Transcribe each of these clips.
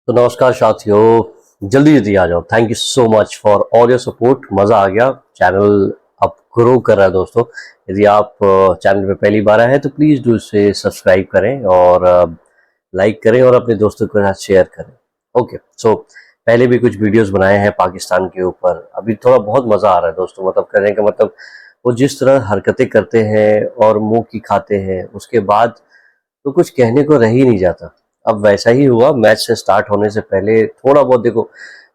तो नमस्कार साथियों, जल्दी जल्दी आ जाओ। Thank you so much for all your support. मज़ा आ गया। चैनल अब ग्रो कर रहा है दोस्तों। यदि आप चैनल पे पहली बार आए हैं तो प्लीज़ डू इसे सब्सक्राइब करें और लाइक करें और अपने दोस्तों के साथ शेयर करें। ओके, सो पहले भी कुछ वीडियोस बनाए हैं पाकिस्तान के ऊपर। अभी थोड़ा बहुत मज़ा आ रहा है दोस्तों। मतलब कहने का मतलब वो जिस तरह हरकतें करते हैं और मुंह की खाते हैं, उसके बाद तो कुछ कहने को रह ही नहीं जाता। अब वैसा ही हुआ मैच से स्टार्ट होने से पहले थोड़ा बहुत। देखो,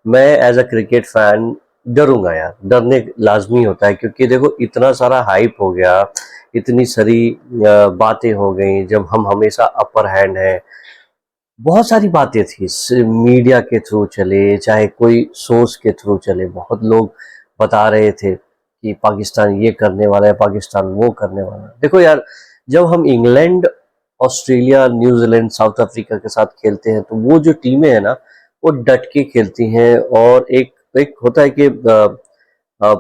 मैं एज अ क्रिकेट फैन डरूंगा यार, डरने लाजमी होता है, क्योंकि देखो इतना सारा हाइप हो गया, इतनी सारी बातें हो गई। जब हम हमेशा अपर हैंड है, बहुत सारी बातें थी मीडिया के थ्रू चले, चाहे कोई सोर्स के थ्रू चले, बहुत लोग बता रहे थे कि पाकिस्तान ये करने वाला है, पाकिस्तान वो करने वाला है। देखो यार, जब हम England, Australia, New Zealand, south Africa के साथ खेलते हैं तो वो जो टीमें हैं ना, वो डट के खेलती हैं। और एक एक होता है कि अ,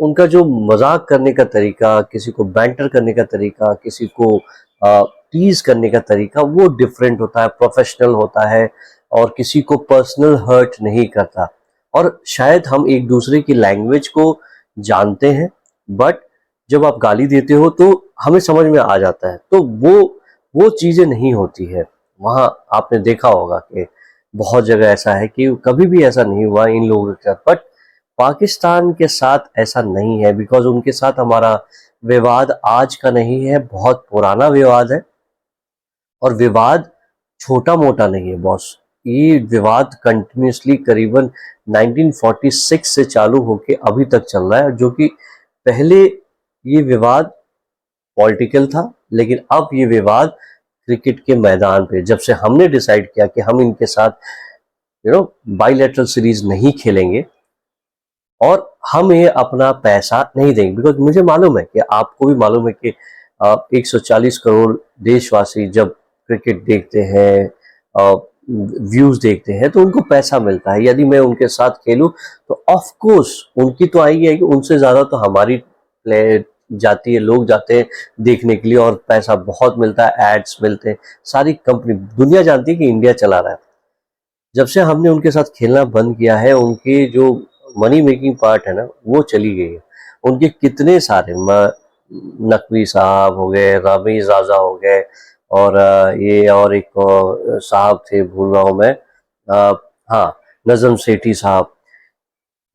उनका जो मजाक करने का तरीका, किसी को बैंटर करने का तरीका, किसी को टीज करने का तरीका, वो डिफरेंट होता है, प्रोफेशनल होता है और किसी को पर्सनल हर्ट नहीं करता। और शायद हम एक दूसरे की लैंग्वेज को जानते हैं, बट जब आप गाली देते हो तो हमें समझ में आ जाता है। तो वो चीजें नहीं होती है वहाँ। आपने देखा होगा कि बहुत जगह ऐसा है कि कभी भी ऐसा नहीं हुआ इन लोगों के साथ, बट पाकिस्तान के साथ ऐसा नहीं है। बिकॉज उनके साथ हमारा विवाद आज का नहीं है, बहुत पुराना विवाद है। और विवाद छोटा मोटा नहीं है बॉस। ये विवाद कंटिन्यूसली करीबन 1946 से चालू होके अभी तक चल रहा है, जो कि पहले ये विवाद पॉलिटिकल था, लेकिन अब ये विवाद क्रिकेट के मैदान पे, जब से हमने डिसाइड किया कि हम इनके साथ बाइलेटरल सीरीज नहीं खेलेंगे और हम ये अपना पैसा नहीं देंगे। बिकॉज मुझे मालूम है कि आपको भी मालूम है कि 140 करोड़ देशवासी जब क्रिकेट देखते हैं, व्यूज देखते हैं, तो उनको पैसा मिलता है। यदि मैं उनके साथ खेलूं तो ऑफ कोर्स उनकी तो आएगी आएगी, उनसे ज्यादा तो हमारी प्ले जाती है, लोग जाते हैं देखने के लिए और पैसा बहुत मिलता है, एड्स मिलते हैं। सारी कंपनी, दुनिया जानती है कि इंडिया चला रहा है। जब से हमने उनके साथ खेलना बंद किया है, उनके जो मनी मेकिंग पार्ट है ना, वो चली गई है। उनके कितने सारे नकवी साहब हो गए, रमीज राजा हो गए, और ये और एक साहब थे, भूल रहा हूँ मैं, हाँ, नजम सेठी साहब।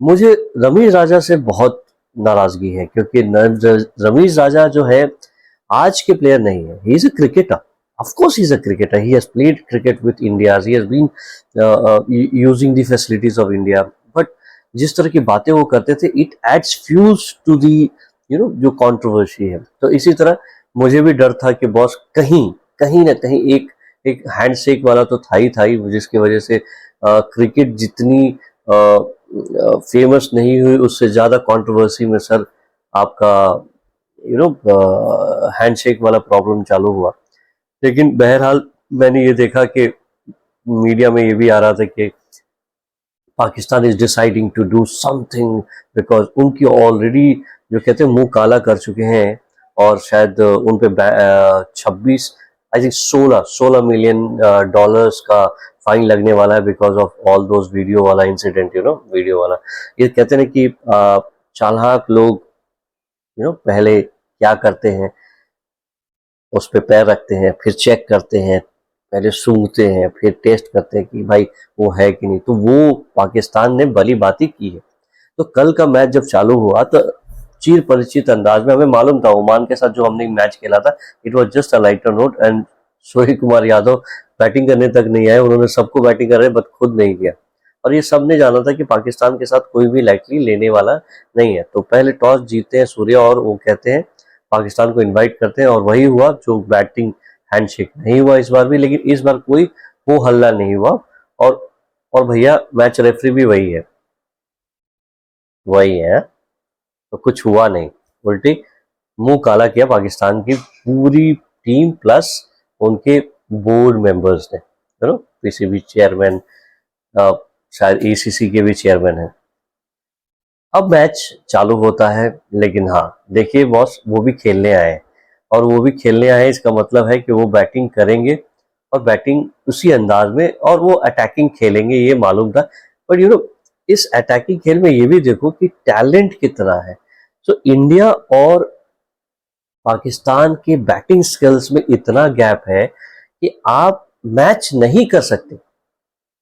मुझे रमीज राजा से बहुत नाराजगी है, क्योंकि रमीज राजा जो है आज के प्लेयर नहीं है। He is a cricketer, of course he's a cricketer, he has played cricket with India, he has been using the facilities of India, but जिस तरह की बातें वो करते थे, it adds fuels to the जो कंट्रोवर्सी है। तो इसी तरह मुझे भी डर था कि बॉस कहीं कहीं ना कहीं एक एक हैंडशेक वाला तो था ही, जिसकी वजह से क्रिकेट जितनी फेमस नहीं हुई, उससे ज्यादा कंट्रोवर्सी में सर आपका हैंडशेक वाला प्रॉब्लम चालू हुआ। लेकिन बहरहाल मैंने ये देखा कि मीडिया में ये भी आ रहा था कि Pakistan is deciding to do something, because उनकी ऑलरेडी जो कहते हैं मुंह काला कर चुके हैं। और शायद उन पे 26, आई थिंक 16 मिलियन डॉलर्स का फाइन लगने वाला है, because of all those video वाला इंसिडेंट, वीडियो वाला। ये कहते हैं कि चालाक लोग पहले क्या करते हैं, उस पे पैर रखते हैं, फिर चेक करते हैं, पहले सूंघते हैं, फिर टेस्ट करते हैं कि भाई वो है कि नहीं। तो वो पाकिस्तान ने भली बात ही की है। तो कल का मैच जब चालू हुआ तो चिर परिचित अंदाज में, हमें मालूम था ओमान के साथ जो हमने मैच खेला था, it was just a lighter note. And Surya Kumar Yadav batting करने तक नहीं आए, उन्होंने सबको बैटिंग कर रहे बट खुद नहीं किया। और ये सब ने जाना था कि पाकिस्तान के साथ कोई भी लाइटली लेने वाला नहीं है। तो पहले टॉस जीतते हैं सूर्य और वो कहते हैं पाकिस्तान को इनवाइट करते हैं, और वही हुआ जो बैटिंग हैंडशेक नहीं हुआ इस बार भी, लेकिन इस बार कोई हो हल्ला नहीं हुआ। और और भैया मैच रेफरी भी वही है, तो कुछ हुआ नहीं। उल्टी मुंह काला किया पाकिस्तान की पूरी टीम प्लस उनके बोर्ड मेंबर्स ने, पीसीबी चेयरमैन, शायद एसीसी के भी चेयरमैन है। अब मैच चालू होता है, लेकिन हाँ देखिए बॉस, वो भी खेलने आए, और वो भी खेलने आए इसका मतलब है कि वो बैटिंग करेंगे और बैटिंग उसी अंदाज में, और वो अटैकिंग खेलेंगे ये मालूम था। बट इस अटैकिंग खेल में ये भी देखो कि टैलेंट कितना है। सो इंडिया और पाकिस्तान के बैटिंग स्किल्स में इतना गैप है कि आप मैच नहीं कर सकते।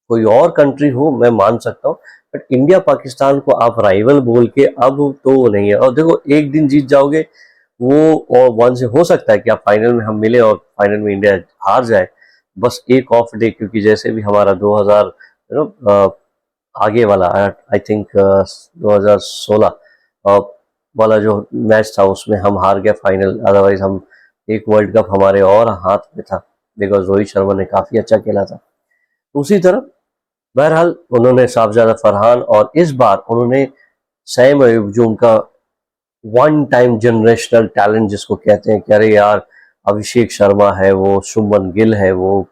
कोई और कंट्री हो मैं मान सकता हूँ, बट इंडिया पाकिस्तान को आप राइवल बोल के अब तो नहीं है। और देखो एक दिन जीत जाओगे वो, और वन से हो सकता है कि आप फाइनल में हम मिले और फाइनल में इंडिया हार जाए, बस एक ऑफ डे, क्योंकि जैसे भी हमारा 2000 आगे वाला आई थिंक 2016 वाला जो मैच था उसमें हम हार गए फाइनल, अदरवाइज हम एक वर्ल्ड कप हमारे और हाथ में था, बिकॉज रोहित शर्मा ने काफी अच्छा खेला था। उसी तरह बहरहाल उन्होंने साहबजादा फरहान, और इस बार उन्होंने सैम अयूब जो उनका वन टाइम जनरेशनल टैलेंट जिसको कहते हैं कि अरे यार अभिषेक शर्मा है वो, शुभमन गिल है वो,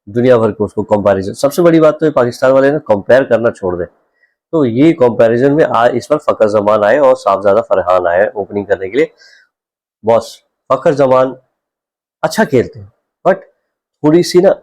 दुनिया भर के उसको कंपैरिजन। सबसे बड़ी बात तो ये पाकिस्तान वाले ना कंपेयर करना छोड़ दे, तो ये कंपैरिजन में आज इस बार फखर जमान आए और साहबजादा फरहान आए ओपनिंग करने के लिए। बॉस फखर जमान अच्छा खेलते हैं, बट थोड़ी सी ना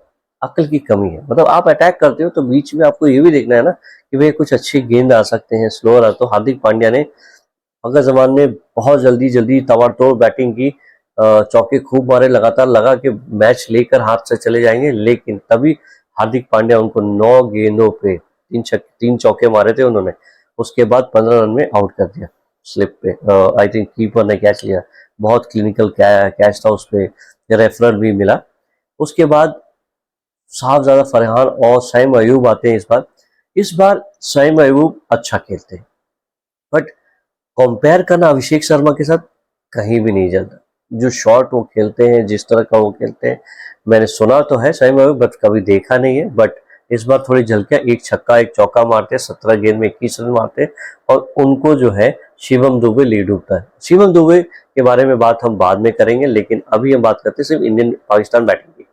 अक्ल की कमी है। मतलब आप अटैक करते हो तो बीच में आपको ये भी देखना है ना कि भाई कुछ अच्छी गेंद आ सकते हैं, स्लोअर। तो हार्दिक पांड्या ने फखर जमान ने बहुत जल्दी जल्दी ताबड़तोड़ बैटिंग की, चौके खूब मारे लगातार, लगा कि मैच लेकर हाथ से चले जाएंगे, लेकिन तभी हार्दिक पांड्या उनको 9 गेंदों पे तीन चौके मारे थे उन्होंने, उसके बाद 15 रन में आउट कर दिया स्लिप पे। आई थिंक कीपर ने कैच लिया, बहुत क्लिनिकल कैच था, उस पर रेफरर भी मिला। उसके बाद साहबजादा फरहान और सैम अयूब आते हैं इस बार सैम अयूब अच्छा खेलते हैं, बट कंपेयर करना अभिषेक शर्मा के साथ कहीं भी नहीं जाता। जो शॉट वो खेलते हैं, जिस तरह का वो खेलते हैं, मैंने सुना तो है सैम अयूब, बट कभी देखा नहीं है। बट इस बार थोड़ी झलकियां, एक छक्का एक चौका मारते हैं, 17 गेंद में 21 रन मारते हैं, और उनको जो है शिवम दुबे लीड डूबता है। शिवम दुबे के बारे में बात हम बाद में करेंगे, लेकिन अभी हम बात करते हैं सिर्फ इंडियन पाकिस्तान बैटिंग की।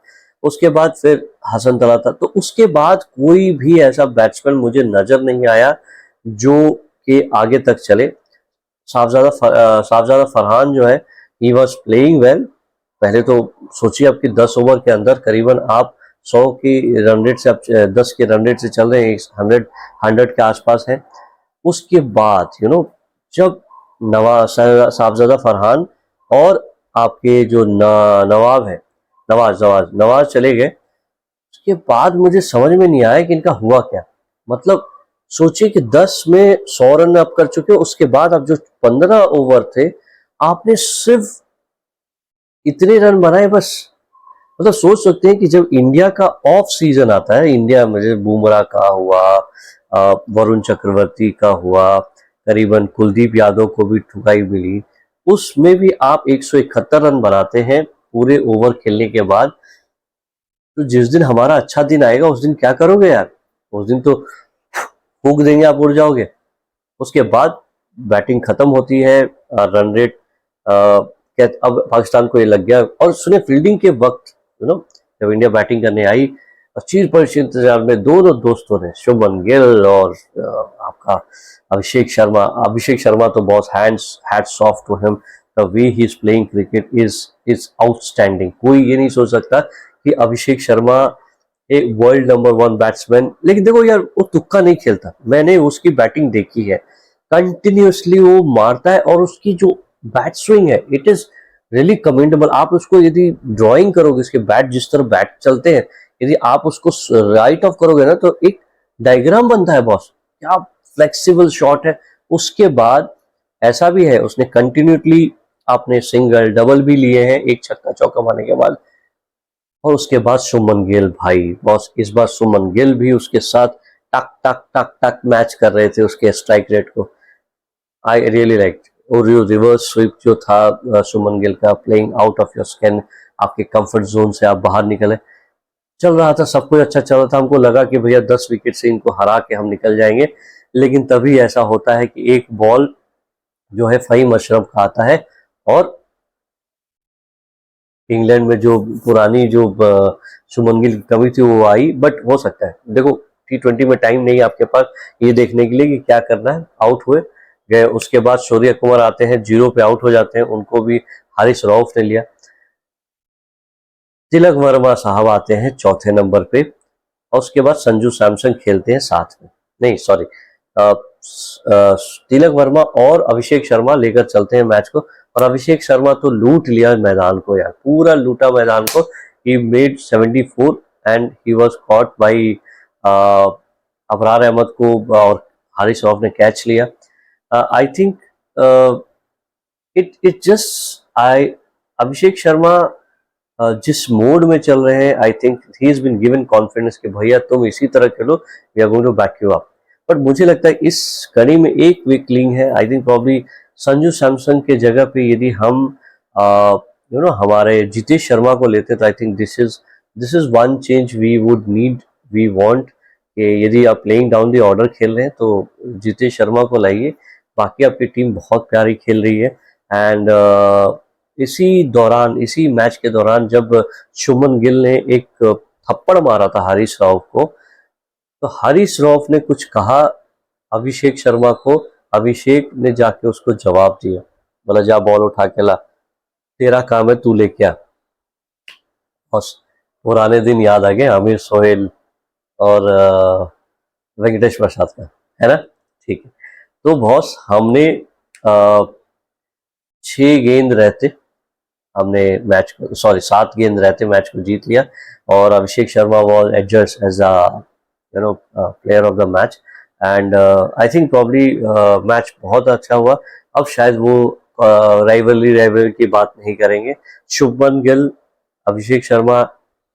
उसके बाद फिर हसन तलाता, तो उसके बाद कोई भी ऐसा बैट्समैन मुझे नजर नहीं आया जो कि आगे तक चले। साहबजादा फरहान जो है ही वॉज प्लेइंग वेल। पहले तो सोचिए आपकी 10 ओवर के अंदर करीबन आप 100 की रन रेट से, आप 10 के रन रेट से चल रहे हैं, 100 के आसपास है। उसके बाद जब साहबजादा फरहान और आपके जो नवाब है, नवाज चले गए, उसके बाद मुझे समझ में नहीं आया कि इनका हुआ क्या। मतलब सोचिए कि 10 में 100 रन आप कर चुके हो, उसके बाद आप जो 15 ओवर थे आपने सिर्फ इतने रन बनाए बस। मतलब सोच सकते हैं कि जब इंडिया का ऑफ सीजन आता है, इंडिया में जैसे बुमराह का हुआ, वरुण चक्रवर्ती का हुआ, करीबन कुलदीप यादव को भी ठुकाई मिली, उसमें भी आप 171 रन बनाते हैं पूरे ओवर खेलने के बाद। तो जिस दिन हमारा अच्छा दिन आएगा उस दिन क्या करोगे यार? उस दिन तो फूक देंगे, आप उड़ जाओगे। उसके बाद बैटिंग खत्म होती है, रन रेट क्या अब पाकिस्तान को ये लग गया। और सुने फील्डिंग के वक्त जब इंडिया बैटिंग करने आई, चीर पर इंतजार में दोनों दोस्तों ने, शुभमन गिल और आपका अभिषेक शर्मा तो boss hats off to him, the way he is playing cricket is outstanding. कोई ये नहीं सोच सकता कि अभिषेक शर्मा एक वर्ल्ड नंबर 1 बैट्समैन, लेकिन देखो यार वो तुक्का नहीं खेलता। मैंने उसकी बैटिंग देखी है, कंटिन्यूसली वो मारता है, और उसकी जो बैट स्विंग है इट इज रियली कमेंडेबल। आप उसको यदि ड्राइंग करोगे, इसके बैट जिस तरह बैट चलते हैं, यदि आप उसको राइट ऑफ करोगे ना तो एक डायग्राम बनता है बॉस, क्या फ्लेक्सिबल शॉट है। उसके बाद ऐसा भी है उसने कंटिन्यूसली आपने सिंगल डबल भी लिए हैं एक छक्का चौका मारने के बाद। और उसके बाद सुमन गिल भाई बॉस, इस बार सुमन गिल भी उसके साथ टक टक टक टक मैच कर रहे थे उसके स्ट्राइक रेट को। आई रियली लाइक, और जो रिवर्स स्वीप जो था सुमन गिल का, playing out of your skin, आपके कंफर्ट जोन से आप बाहर निकले, चल रहा था, सब कुछ अच्छा चल रहा था। हमको लगा कि भैया 10 विकेट से इनको हरा के हम निकल जाएंगे, लेकिन तभी ऐसा होता है कि एक बॉल जो है फहीम अशरफ का आता है, और इंग्लैंड में जो पुरानी जो शुभमन गिल की कमी थी वो आई। बट हो सकता है, देखो T20 में टाइम नहीं है आपके पास ये देखने के लिए कि क्या करना है। आउट हुए गए, उसके बाद सूर्य कुमार आते हैं, 0 पे आउट हो जाते हैं, उनको भी हारिस रऊफ ने लिया। तिलक वर्मा साहब आते हैं चौथे नंबर पे और उसके बाद संजू सैमसन खेलते हैं साथ में, नहीं सॉरी, तिलक वर्मा और अभिषेक शर्मा लेकर चलते हैं मैच को। और अभिषेक शर्मा तो लूट लिया मैदान को यार, पूरा लूटा मैदान को। He made 74 and he was caught by Abrar Ahmed को और हारिस रऊफ ने कैच लिया। I think it just I Abhishek Sharma जिस मोड में चल रहे हैं, I think he is been given confidence कि भैया तुम इसी तरह खेलो, we are going to back you up. But मुझे लगता है इस कड़ी में एक वीक लिंक है। आई थिंक प्रॉब्ली संजू सैमसन के जगह पे यदि हम हमारे जितेश शर्मा को लेते तो I think this is one change we would need, we want कि यदि आप प्लेइंग डाउन द ऑर्डर खेल रहे हैं तो जितेश शर्मा को लाइए। बाकी आपकी टीम बहुत प्यारी खेल रही है। एंड इसी मैच के दौरान जब शुभमन गिल ने एक थप्पड़ मारा था हारिस रऊफ को, तो हारिस रऊफ ने कुछ कहा अभिषेक शर्मा को, अभिषेक ने जाके उसको जवाब दिया, बोला जा बॉल उठा के ला, तेरा काम है तू लेके आ। और पुराने दिन याद आ गए आमिर सोहेल और वेंकटेश प्रसाद का, है ना। ठीक है, तो बॉस हमने 6 गेंद रहते हमने मैच को, सॉरी 7 गेंद रहते मैच को जीत लिया। और Abhishek Sharma was adjust as player of the match. And I think probably match बहुत अच्छा हुआ। अब शायद वो राइवलरी की बात नहीं करेंगे। Shubman Gill, Abhishek Sharma,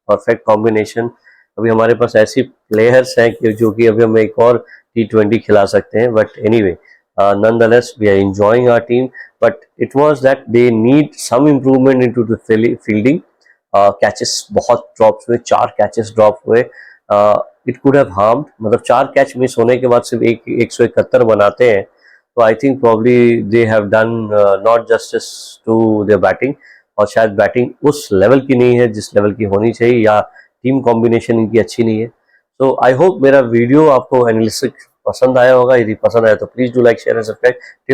perfect combination. अभी हमारे पास ऐसी प्लेयर्स हैं कि जो कि अभी हम एक और T20 खिला सकते हैं। But anyway, nonetheless we are enjoying our team, but it was that they need some improvement into the fielding. Catches बहुत drops हुए, 4 catches drop हुए। It could have harmed, मतलब 4 कैच मिस होने के बाद सिर्फ 171 बनाते हैं, तो I think probably they have done not justice to their batting. और शायद बैटिंग उस लेवल की नहीं है जिस लेवल की होनी चाहिए, या टीम कॉम्बिनेशन इनकी अच्छी नहीं है। तो आई होप मेरा वीडियो आपको एनालिसिस पसंद आया होगा। यदि पसंद आया तो please do like, share and subscribe.